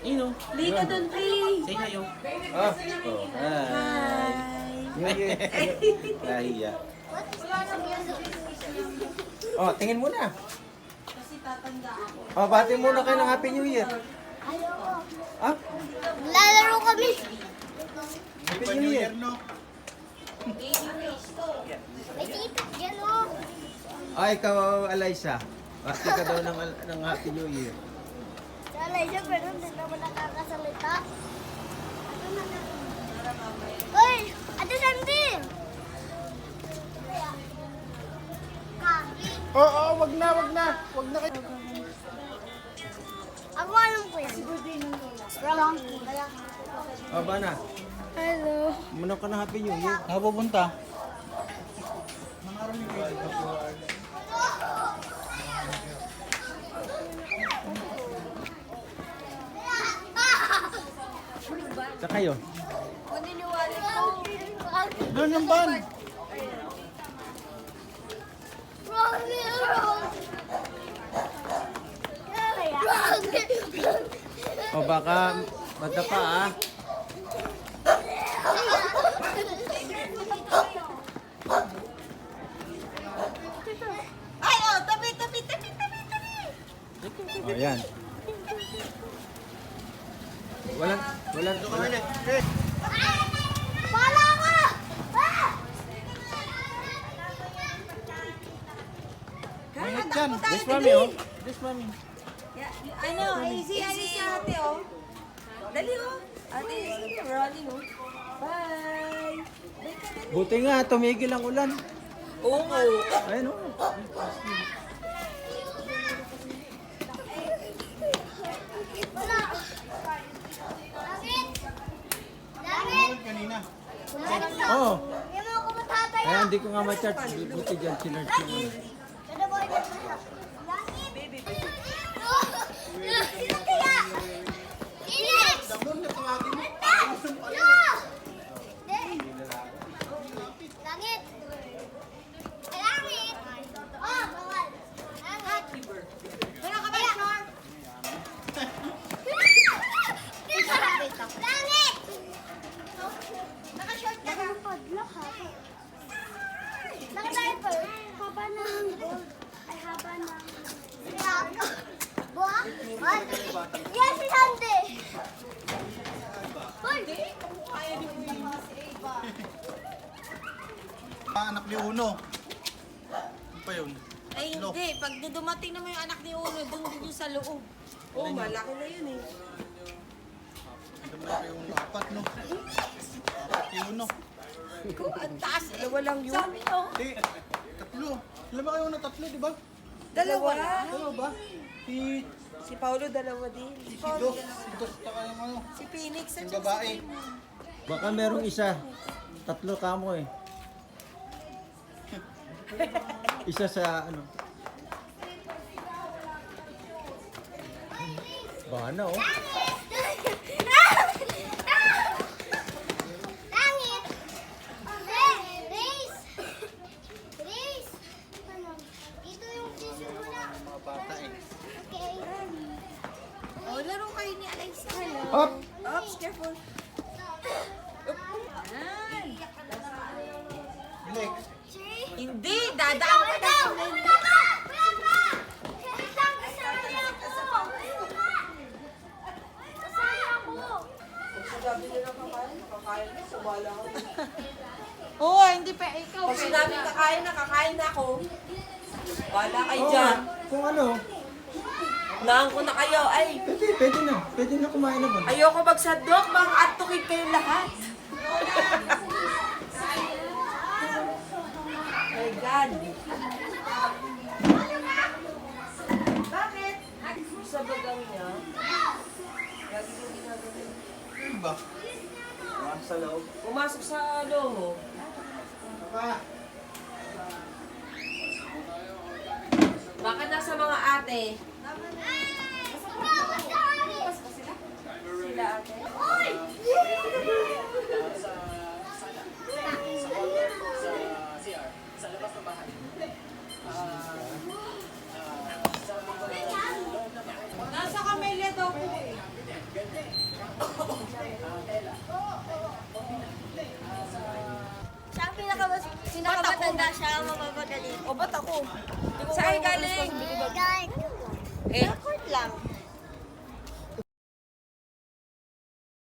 Ino. Lika doon, please. Say hi, oh. Oh. Hi. Hi. Nahiya. Oh, tingin muna. Kasi tatanda ako. Oh, bati muna kayo ng Happy New Year. Ah? Lalaro kami. Happy New Year. May sipit yan o. Ah, ikaw, Alaysa. Bati ka daw ng Happy New Year. Lalay siya pero hindi naman nakakasalita. Hoy! Ate Sandy! Oo, wag na kayo. Ako alam ko yan. Strong. Oh, ba na? Hello. Muna ka ng Happy New Year. Saan pupunta? Sa kayo? Maniniwala ko. Doon yung van. O baka madapa ah. Ay, oh, tabi. O yan. Walang Pala ka! Ingat dyan. This mami oh. This mami. Ano, easy ate, oh. Dali, oh. Ate, rolling, oh. Bye. Buti nga, tumigil ang ulan. Oo nga. Ayun oh. Langit! Oo. Hindi mo ako matataya. Kaya hindi ko nga ma-charge. Buti dyan, sinarge ko. Kada boy na Langit! Baby. Sino kaya? Inex! Langit! Ay, langit! Oh, bawal. Langit. Wala ka ba, Char? Langit! Naka-short ka na. Padlock ha. Naka-diaper. Haba ng gold. Ay, haba ng... Buha? What? Yes, si Sandy! Hoy! Anak ni Uno. Ano pa yun? Ay, hindi. Pag dumating naman yung anak ni Uno, doon din yung sa loob. Oh, malaki na yun, eh. Ano ba yung apat, no? Apat ni Uno. Ikaw, ang taas. Dalawa lang yun. Sabi nyo. Di, tatlo. Alam ba kayo na tatlo, di ba? Dalawa. Dalawa ba? Si Paulo, dalawa din. Si Paulo, Si Dos, taka yung ano. si Phoenix, at Yung saka babae. si Raymond. Baka merong isa. Tatlo kamo eh. Isa sa ano. Baka na oh. Langit! Race! Race! Ano? Ito yung season mo na. Mga bata eh. Okay. Oh, laro kayo ni Alexa. Hop! Oops, careful. Yan. Lex. Hindi, dadaan ka na. Wala ka! Wala ka! Isang kasama ako! Kasama ako! Oo, hindi pa ikaw. Pag sinabi kakain na ako. Wala kayo Oo, dyan. kung ano. Naan ko na kayo. Ay, Pwede na. Pwede na kumain na ba? ayoko magsadok. Mga antukin kayo lahat. My God. Bakit? Sa bagang niya. Lagi yung ginagawa. Ano ba? Sa loob. Pumasok sa loob mo. Papa. Baka nasa mga ate. Sila ate. Nasa Camellia daw po eh. pinakamatanda siya, mapapagaling. O, ba't ako? Saan galing? Guys, Eh,